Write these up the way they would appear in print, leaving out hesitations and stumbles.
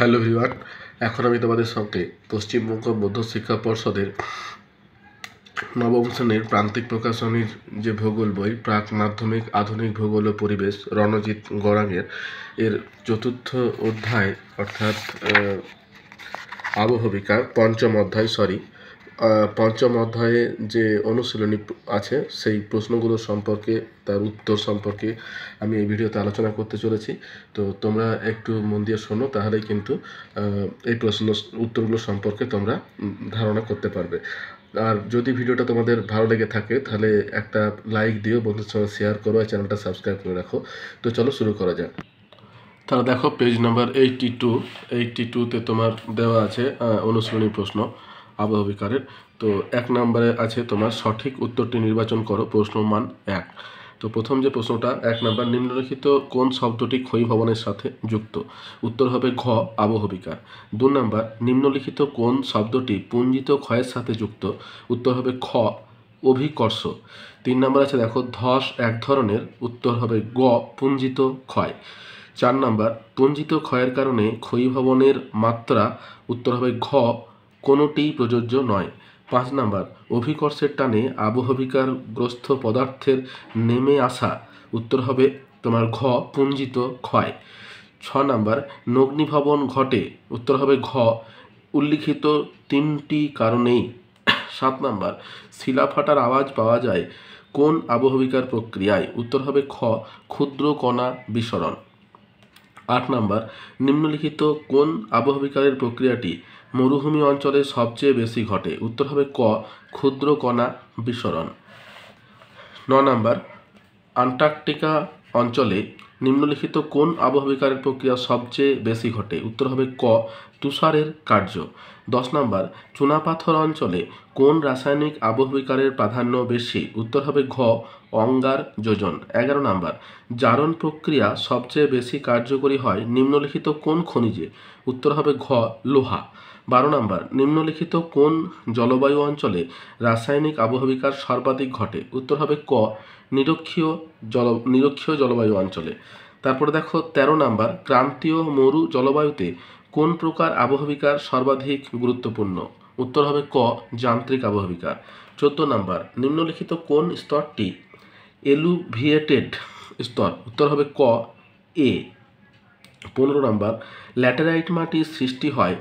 Hello viewer, এখন আমি তোমাদের সঙ্গে পশ্চিমবঙ্গ মধ্যশিক্ষা পর্ষদের নবম শ্রেণীর প্রান্তিক প্রকাশনীর যে ভূগোল বই প্রাক মাধ্যমিক আধুনিক ভূগোল ও পরিবেশ রণজিৎ গড়াঙের এর চতুর্থ অধ্যায় অর্থাৎ আবহবিকা পঞ্চম অধ্যায়ে যে অনুশীলনী আছে সেই প্রশ্নগুলো সম্পর্কে তার উত্তর সম্পর্কে আমি এই ভিডিওতে আলোচনা করতে চলেছি। তো তোমরা একটু মন দিয়ে শোনো, তাহলেই কিন্তু এই উত্তরগুলো সম্পর্কে তোমরা ধারণা করতে পারবে। আর যদি ভিডিওটা তোমাদের ভালো লেগে থাকে তাহলে একটা লাইক দিও, বন্ধুদের সঙ্গে শেয়ার করো, আর চ্যানেলটা সাবস্ক্রাইব করে রাখো। তো চলো শুরু করা যাক। তাহলে দেখো পেজ নাম্বার 82তে তোমার দেওয়া আছে অনুশীলনী প্রশ্ন আবহবিকারের। তো 1 নম্বরে আছে তোমার সঠিক উত্তরটি নির্বাচন করো, প্রশ্ন মান 1। তো প্রথম যে প্রশ্নটা 1 নম্বর, নিম্নলিখিত কোন শব্দটি ক্ষয়ীভবনের সাথে যুক্ত? উত্তর হবে ঘ, আবহবিকার। 2 নম্বর, নিম্নলিখিত কোন শব্দটি পুঞ্জিত ক্ষয়ের সাথে যুক্ত? উত্তর হবে খ, অভিকর্ষ। 3 নম্বর আছে দেখো ধস এক ধরনের, উত্তর হবে গ, পুঞ্জিত ক্ষয়। 4 নম্বর, পুঞ্জিত ক্ষয়ের কারণে ক্ষয়ীভবনের মাত্রা, উত্তর হবে ঘ, কোনোটিই প্রযোজ্য নয়। 5 নম্বর, অভিকর্ষের টানে আবহবিকার গ্রস্ত পদার্থের নেমে আসা, উত্তর হবে তোমার ঘ, পুঞ্জিত ক্ষয়। 6 নম্বর, নগ্নিভবন ঘটে, উত্তর হবে ঘ, উল্লিখিত 3টি কারণেই। 7 নম্বর, শিলা ফাটার আওয়াজ পাওয়া যায় কোন আবহবিকার প্রক্রিয়ায়? উত্তর হবে খ, ক্ষুদ্র কণা বিসরণ। 8 নম্বর, নিম্নলিখিত কোন আবহবিকারের প্রক্রিয়াটি মরুভূমি অঞ্চলে সবচেয়ে বেশি ঘটে? উত্তর হবে ক, ক্ষুদ্র কণা বিসরণ। 9 নম্বর, আন্টার্কটিকা অঞ্চলে নিম্নলিখিত কোন আবহবিকারের প্রক্রিয়া সবচেয়ে বেশি ঘটে? উত্তর হবে ক, তুষারের কার্য। 10 নম্বর, চুনাপাথর অঞ্চলে কোন রাসায়নিক আবহবিকারের প্রাধান্য বেশি? উত্তর হবে ঘ, অঙ্গার যোজন। 11 নম্বর, জারণ প্রক্রিয়া সবচেয়ে বেশি কার্যকরী হয় নিম্নলিখিত কোন খনিজে? উত্তর হবে ঘ, লোহা। 12 নম্বর, নিম্নলিখিত কোন জলবায়ু অঞ্চলে রাসায়নিক আবহবিকার সর্বাধিক ঘটে? উত্তর হবে ক, নিরক্ষীয় জলবায়ু অঞ্চলে। তারপরে দেখো 13 নম্বর, ক্রান্তীয় মরু জলবায়ুতে কোন প্রকার আবহবিকার সর্বাধিক গুরুত্বপূর্ণ? উত্তর হবে ক, যান্ত্রিক আবহবিকার। 14 নম্বর, নিম্নলিখিত কোন স্তরটি এলুভিয়েটেড স্তর? উত্তর হবে ক, এ। 15 নম্বর, ল্যাটেরাইট মাটির সৃষ্টি হয়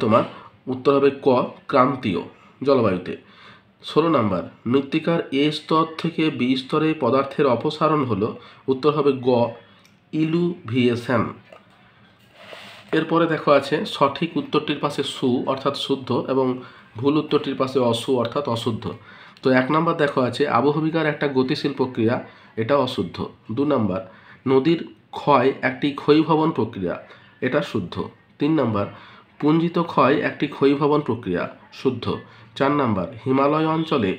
তোমার, উত্তর হবে ক, ক্রান্তীয় জলবায়ুতে। 16 নম্বর, মৃত্তিকার এ স্তর থেকে বি স্তরে পদার্থের অপসারণ হলো, উত্তর হবে গ, ইলুভিয়েশন। এরপরে দেখো আছে সঠিক উত্তরটির পাশে সু অর্থাৎ শুদ্ধ এবং ভুল উত্তরটির পাশে অসু অর্থাৎ অশুদ্ধ। তো 1 নম্বর দেখো আছে আবহবিকার একটা গতিশীল প্রক্রিয়া, এটা অশুদ্ধ। 2 নম্বর, নদীর ক্ষয় একটি ক্ষয়ীভবন প্রক্রিয়া, এটা শুদ্ধ। 3 নম্বর, পুঞ্জিত ক্ষয় একটি ক্ষয়ীভবন প্রক্রিয়া, শুদ্ধ। 4 নম্বর, হিমালয় অঞ্চলে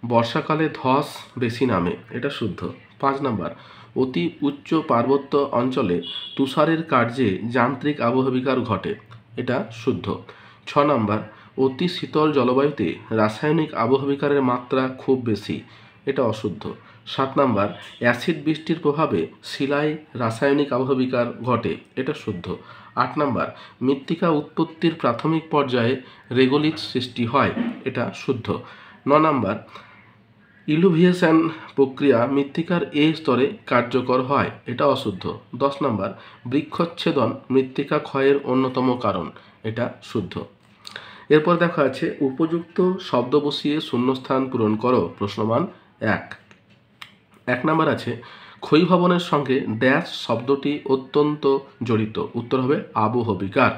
বর্ষাকালে ধস বেশি নামে, এটা শুদ্ধ। 5 নম্বর, অতি উচ্চ পার্বত্য অঞ্চলে তুষারের কার্যে যান্ত্রিক আবহবিকার ঘটে, এটা শুদ্ধ। 6 নম্বর, অতি শীতল জলবায়ুতে রাসায়নিক আবহবিকারের মাত্রা খুব বেশি, এটা অশুদ্ধ। 7 নম্বর, অ্যাসিড বৃষ্টির প্রভাবে শিলায় রাসায়নিক আবহবিকার ঘটে, এটা শুদ্ধ। 8 নম্বর, মৃত্তিকা উৎপত্তির প্রাথমিক পর্যায়ে রেগোলিথ সৃষ্টি হয়, এটা শুদ্ধ। 9 নম্বর, ইলুভিয়েশন প্রক্রিয়া মৃত্তিকার এ স্তরে কার্যকর হয়, এটা অশুদ্ধ। 10 নম্বর, বৃক্ষচ্ছেদন মৃত্তিকা ক্ষয়ের অন্যতম কারণ, এটা শুদ্ধ। এরপর দেখা আছে উপযুক্ত শব্দ বসিয়ে শূন্যস্থান পূরণ করো, প্রশ্নমান 1 নম্বর আছে ক্ষয়ীভবনের সঙ্গে ড্যাশ শব্দটি অত্যন্ত জড়িত, উত্তর হবে আবহবিকার।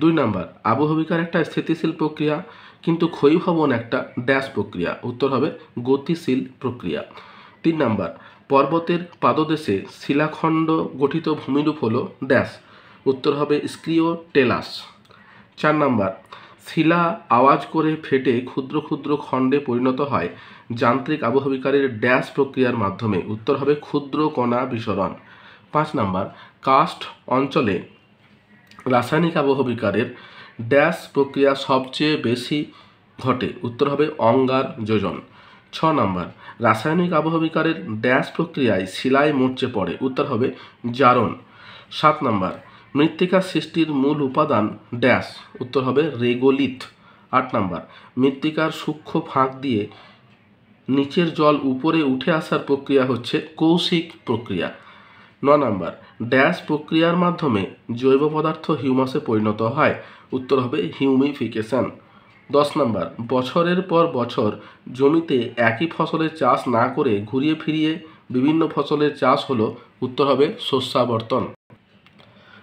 2 নম্বর, আবহবিকার একটা স্থিতিশীল প্রক্রিয়া কিন্তু ক্ষয়ীভবন একটা ড্যাশ প্রক্রিয়া, উত্তর হবে গতিশীল প্রক্রিয়া। 3 নম্বর, পর্বতের পাদদেশে শিলাখণ্ড গঠিত ভূমিরূপ হলো ড্যাশ, উত্তর হবে স্ক্রিওটেলাস। 4 নম্বর, শিলা আওয়াজ করে ফেটে ক্ষুদ্র ক্ষুদ্র খণ্ডে পরিণত হয় যান্ত্রিক আবহবিকারের ড্যাশ প্রক্রিয়ার মাধ্যমে, উত্তর হবে ক্ষুদ্র কণা বিসরণ। 5 নম্বর, কাস্ট অঞ্চলে রাসায়নিক আবহবিকারের ড্যাশ প্রক্রিয়া সবচেয়ে বেশি ঘটে, উত্তর হবে অঙ্গার যোজন। 6 নম্বর, রাসায়নিক আবহবিকারের ড্যাশ প্রক্রিয়ায় শিলায় মরচে পড়ে, উত্তর হবে জারণ। 7 নম্বর, মৃত্তিকা সৃষ্টির মূল উপাদান ড্যাশ, উত্তর হবে রেগোলিথ। 8 নাম্বার, মৃত্তিকার সূক্ষ্ম ফাঁক দিয়ে নিচের জল উপরে উঠে আসার প্রক্রিয়া হচ্ছে কৌশিক প্রক্রিয়া। 9 নাম্বার, ড্যাশ প্রক্রিয়ার মাধ্যমে জৈব পদার্থ হিউমাসে পরিণত হয়, উত্তর হবে হিউমিফিকেশন। 10 নাম্বার, বছরের পর বছর জমিতে একই ফসলের চাষ না করে ঘুরিয়ে ফিরিয়ে বিভিন্ন ফসলের চাষ হলো, উত্তর হবে শস্যাবর্তন।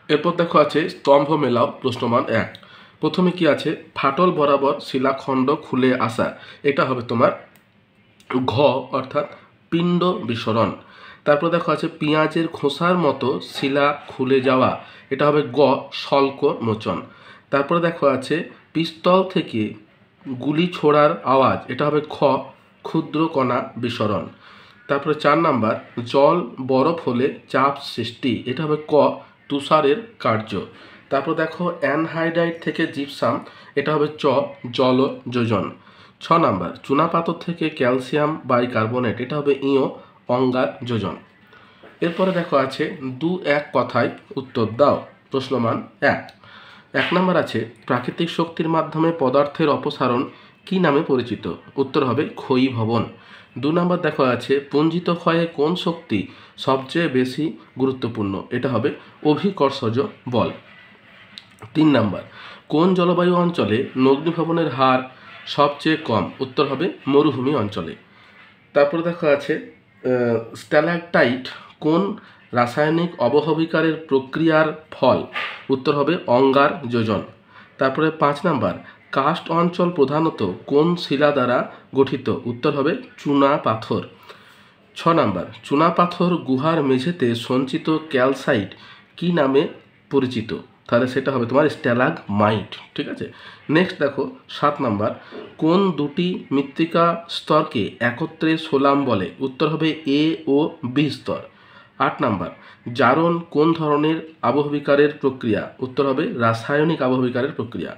এরপর দেখো আছে স্তম্ভ মেলাও, প্রশ্নমান 1। প্রথমে কি আছে, ফাটল বরাবর শিলাখণ্ড খুলে আসা, এটা হবে তোমার ঘ অর্থাৎ পিণ্ড বিসরণ। তারপর দেখো আছে পেঁয়াজের খোসার মতো শিলা খুলে যাওয়া, এটা হবে গ শল্ক মোচন। তারপরে দেখো আছে পিস্তল থেকে গুলি ছোড়ার আওয়াজ, এটা হবে খ ক্ষুদ্র কণা বিসরণ। তারপরে 4 নাম্বার, জল বরফ হলে চাপ সৃষ্টি, এটা হবে ক তুষারের কার্য। তারপর দেখো অ্যানহাইড্রাইট থেকে জিপসাম, এটা হবে চ জলযোজন। 6 নাম্বার, চুনাপাথর থেকে ক্যালসিয়াম বাইকার্বনেট, এটা হবে ইও অঙ্গার যোজন। এরপরে দেখো আছে 2-1 কথায় উত্তর দাও, প্রশ্নমান 1। 1 নাম্বার আছে প্রাকৃতিক শক্তির মাধ্যমে পদার্থের অপসারণ কি নামে পরিচিত, উত্তর হবে ক্ষয়ীভবন। 2 নাম্বার দেখো আছে পুঞ্জিত ক্ষয়ে কোন শক্তি সবচেয়ে বেশি গুরুত্বপূর্ণ, এটা হবে অভিকর্ষজ বল। 3 নাম্বার, কোন জলবায়ু অঞ্চলে অগ্নিভবনের হার সবচেয়ে কম, উত্তর হবে মরুভূমি অঞ্চলে। তারপরে দেখা আছে স্ট্যালাকটাইট কোন রাসায়নিক অবহবিকারের প্রক্রিয়ার ফল, উত্তর হবে অঙ্গার যোজন। তারপরে 5 নাম্বার, কাস্ট অঞ্চল প্রধানত কোন শিলা দ্বারা গঠিত, উত্তর হবে চুনা পাথর। 6 নাম্বার, চুনা পাথর গুহার মেঝেতে সঞ্চিত ক্যালসাইট কি নামে পরিচিত, তাহলে সেটা হবে তোমার স্ট্যালাগমাইট। ঠিক আছে, নেক্সট দেখো 7 নাম্বার, কোন দুটি মৃত্তিকা স্তরকে একত্রে সোলাম বলে, উত্তর হবে এ ও বি স্তর। 8 নাম্বার, জারণ কোন ধরনের আবহবিকারের প্রক্রিয়া, উত্তর হবে রাসায়নিক আবহবিকারের প্রক্রিয়া।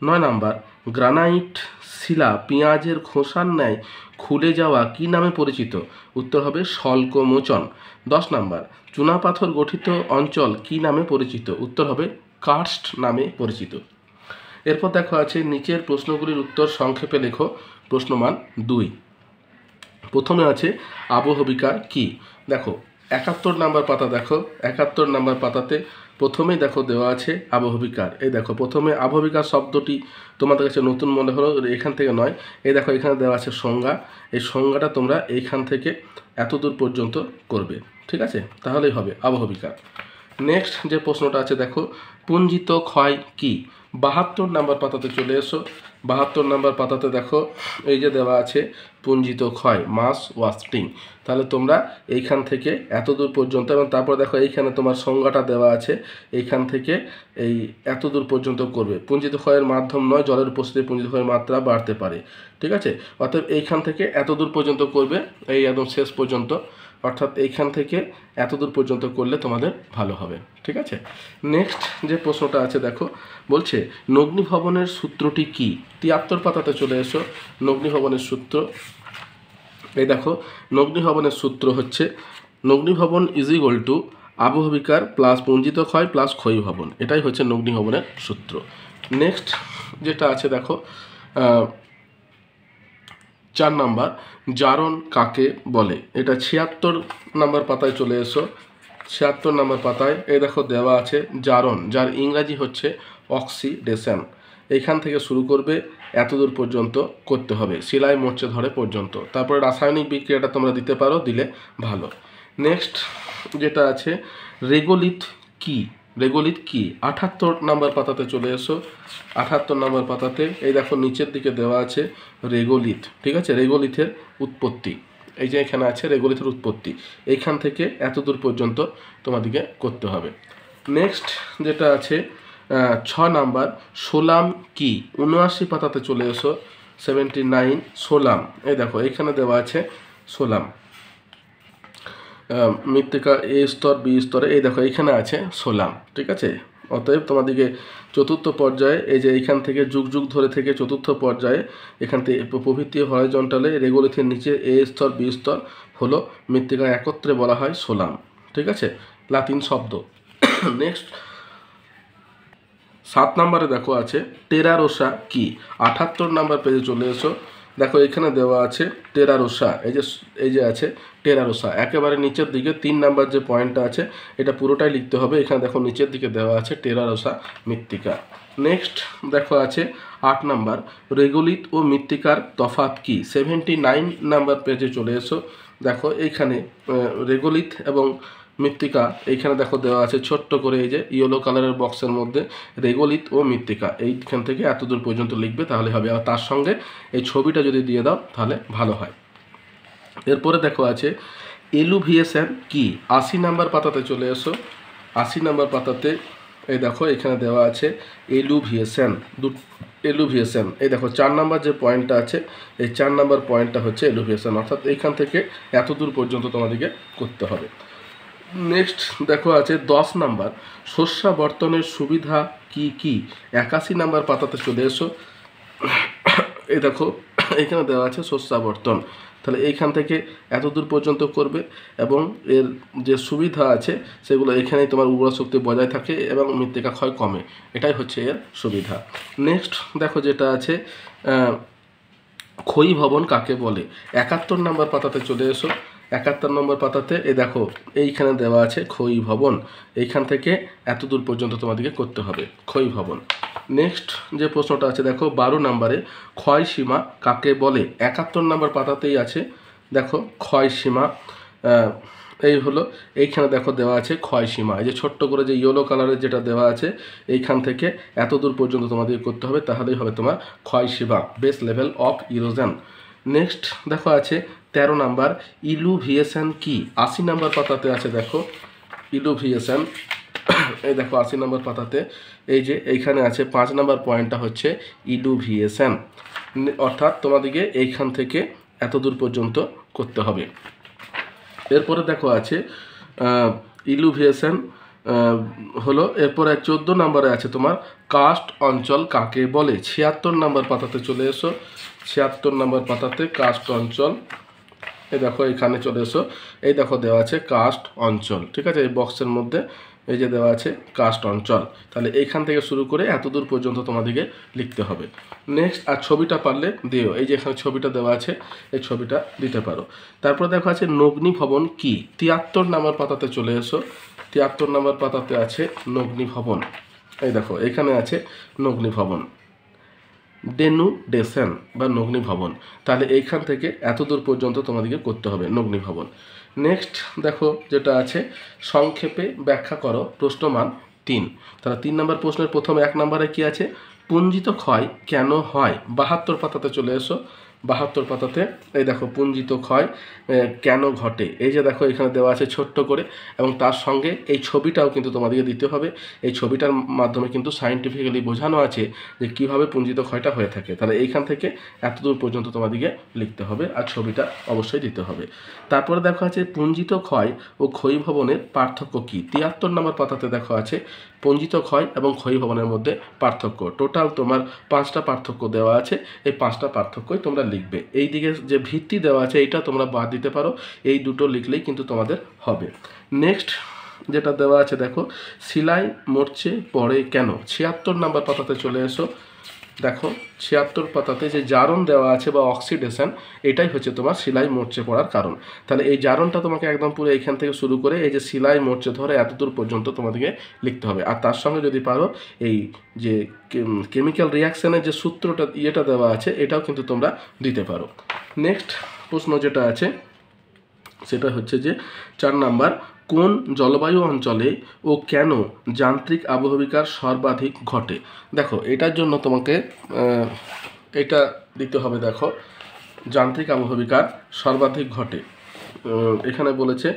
9 নাম্বার, গ্রানাইট শিলা পেঁয়াজের খোসার ন্যায় খুলে যাওয়া কি নামে পরিচিত, উত্তর হবে শল্কমোচন। 10 নাম্বার, চুনাপাথর গঠিত অঞ্চল কি নামে পরিচিত, উত্তর হবে কার্স্ট নামে পরিচিত। এরপর দেখো আছে নিচের প্রশ্নগুলির উত্তর সংক্ষেপে লেখো, প্রশ্নমান 2। প্রথমে আছে আবহবিকার কি, দেখো 71 নাম্বার পাতা, দেখো 71 নাম্বার পাতাতে প্রথমেই দেখো দেওয়া আছে আবহবিকার। এই দেখো প্রথমে আবহবিকার শব্দটি তোমাদের কাছে নতুন মনে হলো, এখান থেকে নয়, এই দেখো এখানে দেওয়া আছে সংজ্ঞা, এই সংজ্ঞাটা তোমরা এইখান থেকে এত দূর পর্যন্ত করবে, ঠিক আছে, তাহলেই হবে আবহবিকার। নেক্সট যে প্রশ্নটা আছে দেখো পুঞ্জিত ক্ষয় কি, 72 নাম্বার পাতাতে চলে এসো। 72 নাম্বার পাতাতে দেখো এই যে দেওয়া আছে পুঞ্জিত ক্ষয় মাস ওয়াস্টিং, তাহলে তোমরা এইখান থেকে এত দূর পর্যন্ত, এবং তারপর দেখো এইখানে তোমার সংজ্ঞাটা দেওয়া আছে, এইখান থেকে এই এত দূর পর্যন্ত করবে। পুঞ্জিত ক্ষয়ের মাধ্যম নয়, জলের উপস্থিতি পুঞ্জিত ক্ষয়ের মাত্রা বাড়তে পারে, ঠিক আছে, অতএব এইখান থেকে এত দূর পর্যন্ত করবে, এই একদম শেষ পর্যন্ত, অর্থাৎ এইখান থেকে এত দূর পর্যন্ত করলে তোমাদের ভালো হবে, ঠিক আছে। নেক্সট যে প্রশ্নটা আছে দেখো বলছে অগ্নিভবনের সূত্রটি কি, 73 পাতাতে চলে এসো। অগ্নিভবনের সূত্র, এই দেখো অগ্নিভবনের সূত্র হচ্ছে অগ্নিভবন ইজ ইকুয়াল টু আবহবিকার প্লাস পুঞ্জিত ক্ষয় প্লাস ক্ষয়ীভবন, এটাই হচ্ছে অগ্নিভবনের সূত্র। নেক্সট যেটা আছে দেখো 4 নাম্বার, জারণ কাকে বলে, এটা 76 নাম্বার পাতায় চলে এসো। 76 নাম্বার পাতায় এই দেখো দেওয়া আছে জারণ, যার ইংরাজি হচ্ছে অক্সিডেশন, এইখান থেকে শুরু করবে এত দূর পর্যন্ত করতে হবে, শিলায় মরচে ধরে পর্যন্ত, তারপরে রাসায়নিক বিক্রিয়াটা তোমরা দিতে পারো, দিলে ভালো। নেক্সট যেটা আছে রেগোলিথ কি, রেগোলিথ কি, 78 নাম্বার পাতাতে চলে এসো। 78 নাম্বার পাতাতে এই দেখো নিচের দিকে দেওয়া আছে রেগোলিথ, ঠিক আছে, রেগোলিথের উৎপত্তি, এই যে এখানে আছে রেগোলিথের উৎপত্তি, এইখান থেকে এত দূর পর্যন্ত তোমাদেরকে করতে হবে। নেক্সট যেটা আছে 6 নাম্বার সোলাম কি, 79 পাতাতে চলে এসো। 79 সোলাম, এই দেখো এখানে দেওয়া আছে সোলাম, মৃত্তিকা এ স্তর বি স্তরে, এই দেখো এইখানে আছে সোলাম, ঠিক আছে। অতএব তোমাদেরকে চতুর্থ পর্যায়ে এই যে এইখান থেকে যুগ যুগ ধরে থেকে চতুর্থ পর্যায়ে এখান থেকে প্রভৃতি হরাইজন্টালে রেগোলিথের নিচে এ স্তর বি স্তর হলো মৃত্তিকা একত্রে বলা হয় সোলাম, ঠিক আছে, লাতিন শব্দ। নেক্সট 7 নম্বরে দেখো আছে টেরারোসা কি। 78 নম্বর পেজে চলে এসো, দেখো এখানে দেওয়া আছে টেরারোসা, এই যে আছে টেরারোসা, একেবারে নিচের দিকে 3 নাম্বার যে পয়েন্টটা আছে এটা পুরোটাই লিখতে হবে। এখানে দেখো নিচের দিকে দেওয়া আছে টেরারোসা মৃত্তিকা। নেক্সট দেখো আছে 8 নাম্বার রেগুলিত ও মৃত্তিকার তফাৎ কি। 79 নাম্বার পেজে চলে এসো, দেখো এইখানে রেগুলিত এবং মৃত্তিকা এইখানে দেখো দেওয়া আছে ছোট্ট করে, এই যে ইয়েলো কালারের বক্সের মধ্যে রেগোলিত ও মৃত্তিকা, এইখান থেকে এতদূর পর্যন্ত লিখবে তাহলে হবে। আর তার সঙ্গে এই ছবিটা যদি দিয়ে দাও তাহলে ভালো হয়। এরপরে দেখো আছে এলুভিয়েশন কি। 80 নাম্বার পাতাতে চলে এসো, 80 নাম্বার পাতাতে এই দেখো এখানে দেওয়া আছে এলুভিয়েশন, এলুভিয়েশন। এই দেখো 4 নাম্বার যে পয়েন্টটা আছে এই 4 নাম্বার পয়েন্টটা হচ্ছে এলুভিয়েশন, অর্থাৎ এইখান থেকে এতদূর পর্যন্ত তোমাদেরকে করতে হবে। নেক্সট দেখো আছে 10 নাম্বার শস্যাবর্তনের সুবিধা কি কি। 81 নাম্বার পাতাতে চলে এসো, এই দেখো এখানে দেওয়া আছে শস্যাবর্তন, তাহলে এইখান থেকে এতদূর পর্যন্ত করবে এবং এর যে সুবিধা আছে সেগুলো এখানেই তোমার উর্বর শক্তি বজায় থাকে এবং মৃত্তিকা ক্ষয় কমে, এটাই হচ্ছে এর সুবিধা। নেক্সট দেখো যেটা আছে ক্ষয়ী ভবন কাকে বলে। 71 নাম্বার পাতাতে চলে এসো, 71 নম্বর পাতাতে এই দেখো এইখানে দেওয়া আছে ক্ষয়ী ভবন, এইখান থেকে এতদূর পর্যন্ত তোমাদেরকে করতে হবে ক্ষয়ী ভবন। নেক্সট যে প্রশ্নটা আছে দেখো 12 নম্বরে ক্ষয় সীমা কাকে বলে। 71 নম্বর পাতাতেই আছে, দেখো ক্ষয় সীমা এই হলো, এইখানে দেখো দেওয়া আছে ক্ষয় সীমা, এই যে ছোট্ট করে যে ইয়েলো কালারের যেটা দেওয়া আছে এইখান থেকে এতদূর পর্যন্ত তোমাদেরকে করতে হবে, তাহলেই হবে তোমার ক্ষয় সীমা, base level of erosion. Next দেখো আছে 13 নাম্বার ইলুভিয়েশন কি। 80 নাম্বার পাতাতে আছে দেখো ইলুভিয়েশন, এই দেখো 80 নাম্বার পাতাতে এই যে এইখানে আছে 5 নাম্বার পয়েন্টটা হচ্ছে ইলুভিয়েশন, অর্থাৎ তোমাদেরকে এইখান থেকে এতদূর পর্যন্ত করতে হবে। এরপরে দেখো আছে ইলুভিয়েশন হলো, এরপরে 14 নম্বরে আছে তোমার কাস্ট অঞ্চল কাকে বলে। 76 নাম্বার পাতাতে চলে এসো, 76 নাম্বার পাতাতে কাস্ট অঞ্চল, এই দেখো এখানে চলে এসো, এই দেখো দেওয়া আছে কাস্ট অঞ্চল, ঠিক আছে, এই বক্সের মধ্যে এই যে দেওয়া আছে কাস্ট অঞ্চল, তাহলে এইখান থেকে শুরু করে এতদূর পর্যন্ত তোমাদেরকে লিখতে হবে। নেক্সট আর ছবিটা পারলে দিও, এই যে এখানে ছবিটা দেওয়া আছে এই ছবিটা দিতে পারো। তারপর দেখো আছে নগ্নি ভবন কি। 73 নাম্বার পাতাতে চলে এসো, 73 নাম্বার পাতাতে আছে নগ্নি ভবন, এই দেখো এখানে আছে নগ্নি ভবন, ডেনুডেশন বা নগ্নি ভবন, তাহলে এইখান থেকে এতদূর পর্যন্ত তোমাদেরকে করতে হবে নগ্নি ভবন। নেক্সট দেখো যেটা আছে সংক্ষেপে ব্যাখ্যা করো প্রশ্নমান 3, তাহলে 3 নম্বর প্রশ্নের প্রথম 1 নম্বরে কি আছে পুঞ্জিত ক্ষয় কেন হয়। 72 পাতাতে চলে এসো, 72 পাতাতে এই দেখো পুঞ্জিত ক্ষয় কেন ঘটে, এই যে দেখো এখানে দেওয়া আছে ছোট্ট করে, এবং তার সঙ্গে এই ছবিটাও কিন্তু তোমাদেরকে দিতে হবে, এই ছবিটার মাধ্যমে কিন্তু সায়েন্টিফিক্যালি বোঝানো আছে যে কীভাবে পুঞ্জিত ক্ষয়টা হয়ে থাকে, তাহলে এইখান থেকে এতদূর পর্যন্ত তোমাদেরকে লিখতে হবে আর ছবিটা অবশ্যই দিতে হবে। তারপরে দেখো আছে পুঞ্জিত ক্ষয় ও ক্ষয়ী ভবনের পার্থক্য কী। 73 নম্বর পাতাতে দেখো আছে পুঞ্জিত ক্ষয় এবং ক্ষয়ী ভবনের মধ্যে পার্থক্য, টোটাল তোমার 5টা পার্থক্য দেওয়া আছে, এই 5টা পার্থক্যই তোমরা লিখবে। এই দিকে যে ভিত্তি দেওয়া আছে এইটা তোমরা বাদ দিতে পারো, এই দুটো লিখলেই কিন্তু তোমাদের হবে। নেক্সট যেটা দেওয়া আছে দেখো শিলাই মরচে পড়ে কেন। 76 নাম্বার পাতাতে চলে এসো, দেখো 76 পাতাতে যে জারণ দেওয়া আছে বা অক্সিডেশন, এটাই হচ্ছে তোমার শিলাই মরচে পড়ার কারণ, তাহলে এই জারণটা তোমাকে একদম পুরো এইখান থেকে শুরু করে এই যে শিলাই মরচে ধরে এতদূর পর্যন্ত তোমাদেরকে লিখতে হবে। আর তার সঙ্গে যদি পারো এই যে কেমিক্যাল রিয়াকশানের যে সূত্রটা ইয়েটা দেওয়া আছে এটাও কিন্তু তোমরা দিতে পারো। নেক্সট প্রশ্ন যেটা আছে সেটা হচ্ছে যে 4 নাম্বার কোন জলবায়ু অঞ্চলে ও কেন যান্ত্রিক আবহবিকার সর্বাধিক ঘটে। দেখো এটার জন্য তোমাকে এটা দিতে হবে, দেখো যান্ত্রিক আবহবিকার সর্বাধিক ঘটে, এখানে বলেছে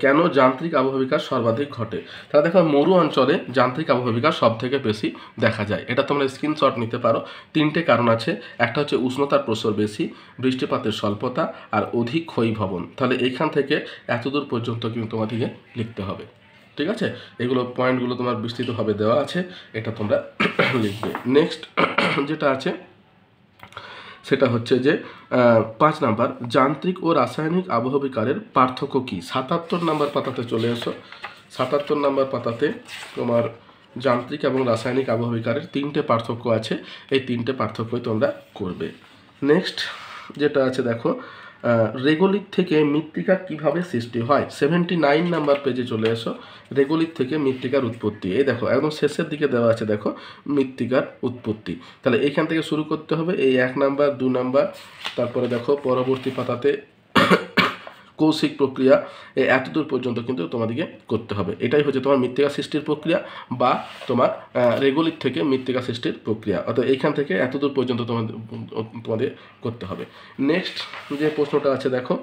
কেন যান্ত্রিক আবহবিকার সর্বাধিক ঘটে। তাহলে দেখো মরু অঞ্চলে যান্ত্রিক আবহবিকার সব থেকে বেশি দেখা যায়, এটা তোমরা স্ক্রিনশট নিতে পারো। 3টে কারণ আছে, একটা হচ্ছে উষ্ণতার প্রসার বেশি, বৃষ্টিপাতের স্বল্পতা আর অধিক ক্ষয়ী ভবন, তাহলে এইখান থেকে এতদূর পর্যন্ত কিন্তু তোমাদেরকে লিখতে হবে, ঠিক আছে, এগুলো পয়েন্টগুলো তোমার বিস্তৃতভাবে দেওয়া আছে, এটা তোমরা লিখবে। নেক্সট যেটা আছে সেটা হচ্ছে যে 5 নাম্বার যান্ত্রিক ও রাসায়নিক আবহবিকারের পার্থক্য কী। 77 নাম্বার পাতাতে চলে এসো, 77 নাম্বার পাতাতে তোমার যান্ত্রিক এবং রাসায়নিক আবহবিকারের 3টে পার্থক্য আছে, এই 3টে পার্থক্যই তোমরা করবে। নেক্সট যেটা আছে দেখো, রেগোলিথ থেকে মৃত্তিকা কিভাবে সৃষ্টি হয়। 79 নাম্বার পেজে চলে এসো। রেগোলিথ থেকে মৃত্তিকার উৎপত্তি, এই দেখো একদম শেষের দিকে দেওয়া আছে দেখো মৃত্তিকার উৎপত্তি। তাহলে এইখান থেকে শুরু করতে হবে, এই 1 নাম্বার 2 নাম্বার, তারপরে দেখো পরবর্তী পাতাতে কৌশিক প্রক্রিয়া, এতদূর পর্যন্ত কিন্তু তোমাদেরকে করতে হবে। এটাই হচ্ছে তোমার মৃত্তিকা সৃষ্টির প্রক্রিয়া বা তোমার রেগোলিথ থেকে মৃত্তিকা সৃষ্টির প্রক্রিয়া, অর্থাৎ এইখান থেকে এতদূর পর্যন্ত তোমাদের করতে হবে। নেক্সট যে প্রশ্নটা আছে দেখো,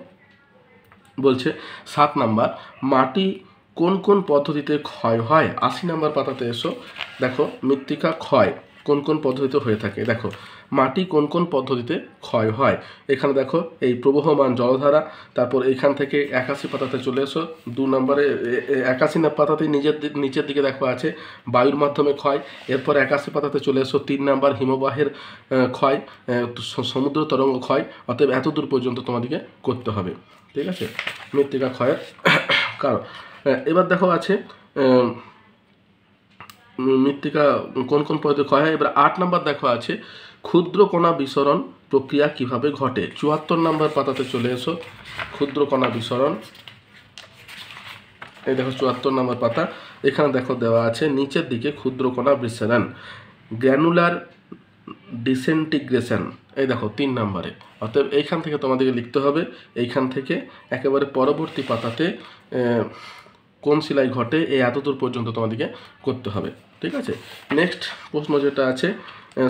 বলছে 7 নাম্বার, মাটি কোন কোন পদ্ধতিতে ক্ষয় হয়। 80 নাম্বার পাতাতে এসো। দেখো মৃত্তিকা ক্ষয় কোন কোন পদ্ধতিতে হয়ে থাকে, দেখো মাটি কোন কোন পদ্ধতিতে ক্ষয় হয়। এখানে দেখো এই প্রবহমান জলধারা, তারপর এখান থেকে 81 পাতাতে চলে এসো। 2 নম্বরে 81 পাতাতে নিচের দিকে দেখো আছে বায়ুর মাধ্যমে ক্ষয়। এরপর 81 পাতাতে চলে এসো 3 নাম্বার হিমবাহের ক্ষয়, সমুদ্র তরঙ্গ ক্ষয়। অতএব এত দূর পর্যন্ত তোমাদেরকে করতে হবে, ঠিক আছে, মৃত্তিকা ক্ষয়ের কারণ। এবার দেখো আছে মৃত্তিকা কোন কোন পদ্ধতিতে ক্ষয় হয়। এবার 8 নাম্বার দেখো আছে ক্ষুদ্র কণা বিসরণ প্রক্রিয়া কিভাবে ঘটে। 74 নাম্বার পাতাতে চলে এসো। ক্ষুদ্র কণা বিসরণ, এই দেখো 74 নাম্বার পাতা। এখানে দেখো দেওয়া আছে নিচের দিকে ক্ষুদ্র কণা বিসরণ, গ্র্যানুলার ডিসেন্টিগ্রেশন, এই দেখো 3 নাম্বারে। অতএব এইখান থেকে তোমাদেরকে লিখতে হবে, এইখান থেকে একেবারে পরবর্তী পাতাতে কোন শিলায় ঘটে, এই এতদূর পর্যন্ত তোমাদেরকে করতে হবে, ঠিক আছে। নেক্সট প্রশ্ন যেটা আছে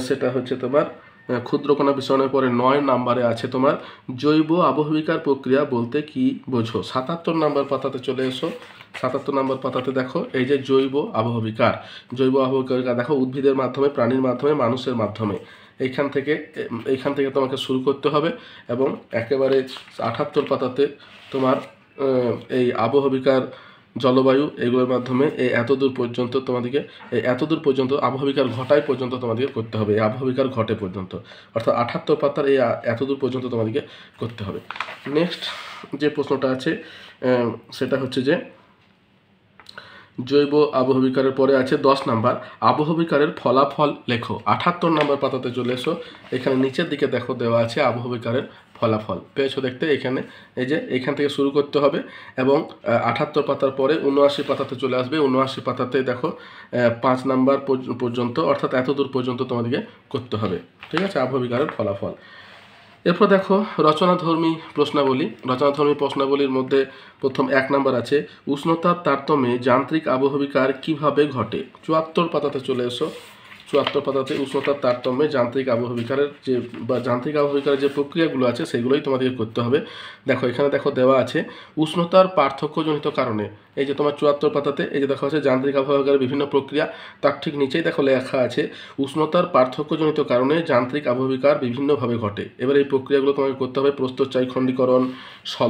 সেটা হচ্ছে তোমার ক্ষুদ্রকণা বিসরণের পরে 9 নাম্বারে আছে তোমার জৈব আবহবিকার প্রক্রিয়া বলতে কি বোঝো। 77 নাম্বার পাতাতে চলে এসো। 77 নাম্বার পাতাতে দেখো এই যে জৈব আবহবিকার, জৈব আবহবিকার দেখো উদ্ভিদের মাধ্যমে, প্রাণীর মাধ্যমে, মানুষের মাধ্যমে। এইখান থেকে তোমাকে শুরু করতে হবে এবং একেবারে 78 পাতাতে তোমার এই আবহবিকার, জলবায়ু, এগুলোর মাধ্যমে এই এতদূর পর্যন্ত তোমাদেরকে, এই এতদূর পর্যন্ত আবহবিকার ঘটায় পর্যন্ত তোমাদেরকে করতে হবে, এই আবহবিকার ঘটে পর্যন্ত, অর্থাৎ 78 পাতার এই এতদূর পর্যন্ত তোমাদেরকে করতে হবে। নেক্সট যে প্রশ্নটা আছে সেটা হচ্ছে যে জৈব আবহবিকারের পরে আছে 10 নাম্বার আবহবিকারের ফলাফল লেখো। 78 নাম্বার পাতাতে চলে এসো। এখানে নিচের দিকে দেখো দেওয়া আছে আবহবিকারের ফলাফল, পেয়েছো দেখতে। এখানে এই যে এইখান থেকে শুরু করতে হবে এবং 78 পাতার পরে 79 পাতাতে চলে আসবে। 79 পাতাতে দেখো 5 নাম্বার পর্যন্ত, অর্থাৎ এতদূর পর্যন্ত তোমাদেরকে করতে হবে, ঠিক আছে, আবহবিকারের ফলাফল। এরপর দেখো রচনাধর্মী প্রশ্নাবলী। রচনাধর্মী প্রশ্নাবলীর মধ্যে প্রথম 1 নাম্বার আছে উষ্ণতার তারতম্যে যান্ত্রিক আবহবিকার কিভাবে ঘটে। 74 পাতাতে চলে এসো। 74 পাতাতে উষ্ণতার তারতম্যে যান্ত্রিক আবহবিকারের যে যান্ত্রিক আবহবিকারের যে প্রক্রিয়াগুলো আছে সেগুলোই তোমাদেরকে করতে হবে। দেখো এখানে দেখো দেওয়া আছে উষ্ণতার পার্থক্যজনিত কারণে, এই যে তোমার 74 পাতাতে এই যে দেখো আছে যান্ত্রিক আবহবিকারের বিভিন্ন প্রক্রিয়া, তার ঠিক নিচেই দেখো লেখা আছে উষ্ণতার পার্থক্যজনিত কারণে যান্ত্রিক আবহবিকার বিভিন্নভাবে ঘটে। এবার এই প্রক্রিয়াগুলো তোমাকে করতে হবে। প্রস্তরচায়ী খণ্ডীকরণ,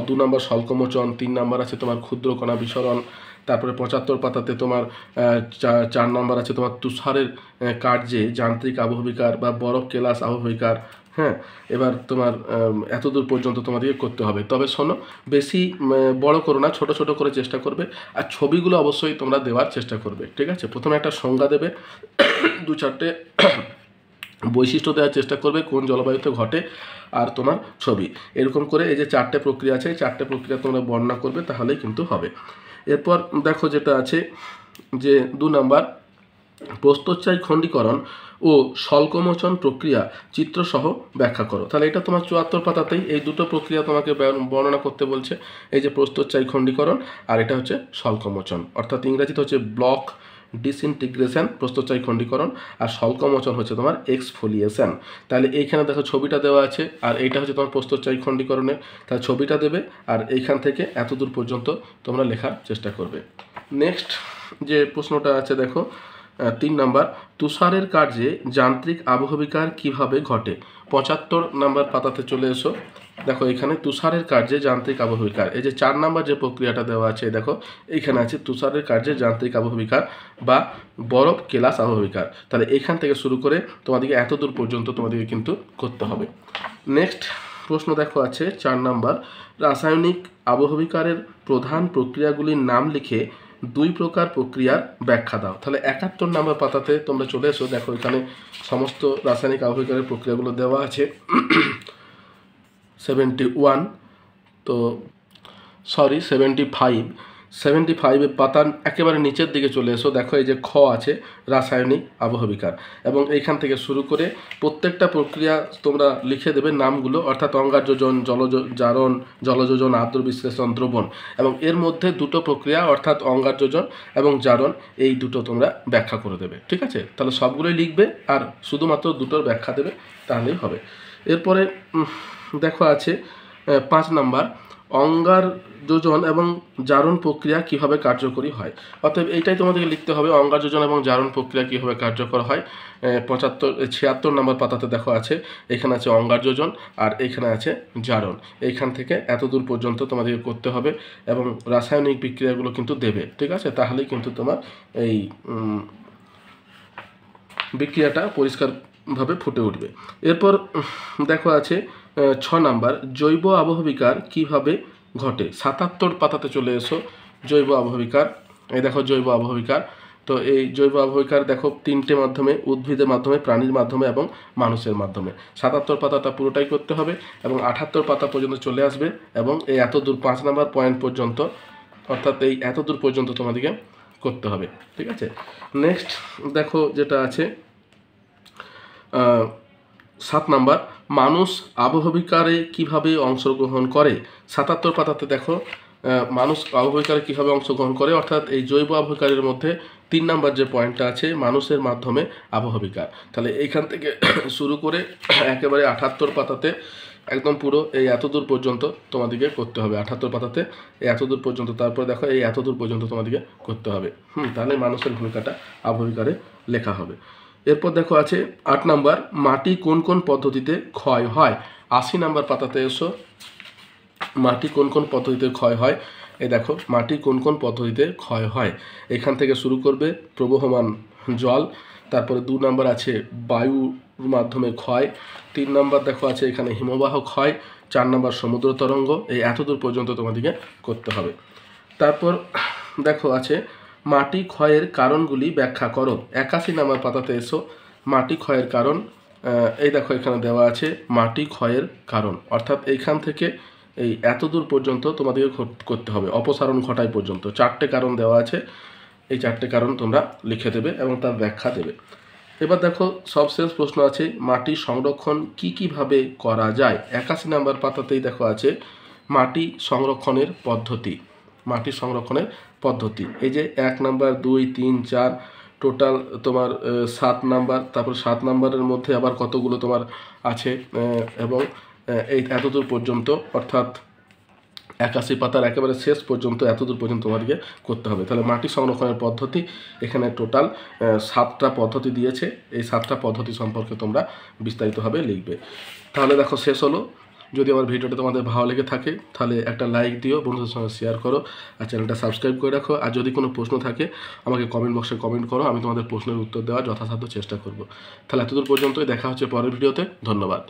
2 নাম্বার স্বল্পমোচন, 3 নাম্বার আছে তোমার ক্ষুদ্র কণা বিসরণ, তারপরে 75 পাতাতে তোমার 4 নাম্বার আছে তোমার তুষারের কার্যে যান্ত্রিক আবহবিকার বা বরফ কেলাস আবহবিকার। হ্যাঁ, এবার তোমার এতদূর পর্যন্ত তোমাদেরকে করতে হবে। তবে শোনো, বেশি বড় করো না, ছোট ছোট করে চেষ্টা করবে। আর ছবিগুলো অবশ্যই তোমরা দেওয়ার চেষ্টা করবে, ঠিক আছে। প্রথমে একটা সংজ্ঞা দেবে, 2-4টে বৈশিষ্ট্য দেওয়ার চেষ্টা করবে কোন জলবায়ুতে ঘটে, আর তোমার ছবি, এরকম করে এই যে 4টে প্রক্রিয়া আছে, এই 4টে প্রক্রিয়া তোমরা বর্ণনা করবে, তাহলেই কিন্তু হবে। এরপর দেখো যেটা আছে যে 2 নাম্বার প্রস্তরচায়ী খণ্ডীকরণ ও স্বল্পমোচন প্রক্রিয়া চিত্রসহ ব্যাখ্যা করো। তাহলে এটা তোমার 74 পাতাতেই এই দুটো প্রক্রিয়া তোমাকে বর্ণনা করতে বলছে, এই যে প্রস্তরচায়ী খণ্ডীকরণ আর এটা হচ্ছে স্বল্পমোচন, অর্থাৎ ইংরেজিতে হচ্ছে ব্লক ডিসইন্টিগ্রেশন, প্রস্তরচায়ী খণ্ডীকরণ, আর স্বল্পমোচন হচ্ছে তোমার এক্সফোলিয়েশন। তাহলে এইখানে দেখো ছবিটা দেওয়া আছে, আর এইটা হচ্ছে তোমার প্রস্তরচায়ী খণ্ডীকরণের, তাহলে ছবিটা দেবে আর এইখান থেকে এতদূর পর্যন্ত তোমরা লেখার চেষ্টা করবে। নেক্সট যে প্রশ্নটা আছে দেখো 3 নাম্বার তুষারের কার্যে যান্ত্রিক আবহবিকার কিভাবে ঘটে। 75 নাম্বার পাতাতে চলে এসো। দেখো এখানে তুষারের কার্যে যান্ত্রিক আবহবিকার, এই যে 4 নাম্বার যে প্রক্রিয়াটা দেওয়া আছে দেখো এইখানে আছে তুষারের কার্যে যান্ত্রিক আবহবিকার বা বরফ কেলাস আবহবিকার। তাহলে এখান থেকে শুরু করে তোমাদেরকে এতদূর পর্যন্ত তোমাদেরকে কিন্তু করতে হবে। নেক্সট প্রশ্ন দেখো আছে 4 নাম্বার রাসায়নিক আবহবিকারের প্রধান প্রক্রিয়াগুলির নাম লিখে দুই প্রকার প্রক্রিয়ার ব্যাখ্যা দাও। তাহলে 71 নম্বর পাতাতে তোমরা চলে এসো, দেখো এখানে সমস্ত রাসায়নিক আবহবিকারের প্রক্রিয়াগুলো দেওয়া আছে। 71 তো সরি 75 পাতার একেবারে নিচের দিকে চলে এসো, দেখো এই যে খ আছে রাসায়নিক আবহবিকার, এবং এইখান থেকে শুরু করে প্রত্যেকটা প্রক্রিয়া তোমরা লিখে দেবে নামগুলো, অর্থাৎ অঙ্গারযোজন, জারণ, জলযোজন, আর্দ্র বিশ্লেষণ, দ্রবণ, এবং এর মধ্যে দুটো প্রক্রিয়া অর্থাৎ অঙ্গারযোজন এবং জারণ, এই দুটো তোমরা ব্যাখ্যা করে দেবে। ঠিক আছে, তাহলে সবগুলোই লিখবে আর শুধুমাত্র দুটোর ব্যাখ্যা দেবে, তাহলেই হবে। এরপরে দেখো আছে 5 নাম্বার, অঙ্গারযোজন এবং জারণ প্রক্রিয়া কিভাবে কার্যকরী হয়। অতএব এইটাই তোমাদেরকে লিখতে হবে, অঙ্গারযোজন এবং জারণ প্রক্রিয়া কিভাবে কার্যকর হয়। 76 নম্বর পাতাতে দেখো আছে, এখানে আছে অঙ্গারযোজন আর এইখানে আছে জারণ। এইখান থেকে এত দূর পর্যন্ত তোমাদেরকে করতে হবে এবং রাসায়নিক বিক্রিয়াগুলো কিন্তু দেবে। ঠিক আছে, তাহলেই কিন্তু তোমার এই বিক্রিয়াটা পরিষ্কারভাবে ফুটে উঠবে। এরপর দেখো আছে 6 নাম্বার, জৈব আবহবিকার কিভাবে ঘটে। 77 পাতাতে চলে এসো, জৈব আবহবিকার। এই দেখো জৈব আবহবিকার। তো এই জৈব আবহবিকার দেখো 3টে মাধ্যমে, উদ্ভিদের মাধ্যমে, প্রাণীর মাধ্যমে এবং মানুষের মাধ্যমে। 77 পাতাটা পুরোটাই করতে হবে এবং 78 পাতা পর্যন্ত চলে আসবে এবং এই এত দূর 5 নাম্বার পয়েন্ট পর্যন্ত, অর্থাৎ এই এত দূর পর্যন্ত তোমাদেরকে করতে হবে। ঠিক আছে, নেক্সট দেখো যেটা আছে 7 নাম্বার, মানুষ আবহবিকারে কিভাবে অংশগ্রহণ করে। 77 পাতাতে দেখো মানুষ আবহবিকারে কিভাবে অংশগ্রহণ করে, অর্থাৎ এই জৈব আবহবিকারের মধ্যে 3 নাম্বার যে পয়েন্টটা আছে মানুষের মাধ্যমে আবহবিকার। তাহলে এইখান থেকে শুরু করে একেবারে 78 পাতাতে একদম পুরো এই এত দূর পর্যন্ত তোমাদেরকে করতে হবে। 78 পাতাতে এই এত দূর পর্যন্ত, তারপর দেখো এই এত দূর পর্যন্ত তোমাদেরকে করতে হবে। তাহলে মানুষের ভূমিকাটা আবহবিকারে লেখা হবে। এরপর দেখো আছে 8 নাম্বার, মাটি কোন কোন পদ্ধতিতে ক্ষয় হয়। 80 নাম্বার পাতাতে এসো, মাটি কোন কোন পদ্ধতিতে ক্ষয় হয়। এই দেখো মাটি কোন কোন পদ্ধতিতে ক্ষয় হয়, এখান থেকে শুরু করবে প্রবহমান জল, তারপরে 2 নাম্বার আছে বায়ুর মাধ্যমে ক্ষয়, 3 নাম্বার দেখো আছে এখানে হিমবাহ ক্ষয়, 4 নাম্বার সমুদ্র তরঙ্গ। এই এতদূর পর্যন্ত তোমাদেরকে করতে হবে। তারপর দেখো আছে মাটি ক্ষয়ের কারণগুলি ব্যাখ্যা করো। 81 নাম্বার পাতাতে এসো, মাটি ক্ষয়ের কারণ। এই দেখো এখানে দেওয়া আছে মাটি ক্ষয়ের কারণ, অর্থাৎ এইখান থেকে এই এত দূর পর্যন্ত তোমাদেরকে করতে হবে, অপসারণ ঘটায় পর্যন্ত 4টে কারণ দেওয়া আছে। এই 4টে কারণ তোমরা লিখে দেবে এবং তার ব্যাখ্যা দেবে। এবার দেখো সবশেষ প্রশ্ন আছে, মাটি সংরক্ষণ কিভাবে করা যায়। 81 নাম্বার পাতাতেই দেখো আছে মাটি সংরক্ষণের পদ্ধতি। মাটি সংরক্ষণের পদ্ধতি এই যে 1 নাম্বার 2 3 4 টোটাল তোমার 7 নাম্বার, তারপর 7 নাম্বারের মধ্যে আবার কতগুলো তোমার আছে, এবং এই এতদূর পর্যন্ত, অর্থাৎ 81 পাতার একেবারে শেষ পর্যন্ত এতদূর পর্যন্ত তোমাদেরকে করতে হবে। তাহলে মাটি সংরক্ষণের পদ্ধতি, এখানে টোটাল 7টা পদ্ধতি দিয়েছে। এই 7টা পদ্ধতি সম্পর্কে তোমরা বিস্তারিতভাবে লিখবে। তাহলে দেখো শেষ হলো। যদি আমার ভিডিওটা তোমাদের ভালো লেগে থাকে তাহলে একটা লাইক দিও, বন্ধুদের সঙ্গে শেয়ার করো আর চ্যানেলটা সাবস্ক্রাইব করে রাখো। আর যদি কোনো প্রশ্ন থাকে আমাকে কমেন্ট বক্সে কমেন্ট করো, আমি তোমাদের প্রশ্নের উত্তর দেওয়ার যথাসাধ্য চেষ্টা করব। তাহলে এতদূর পর্যন্তই, দেখা হচ্ছে পরের ভিডিওতে। ধন্যবাদ।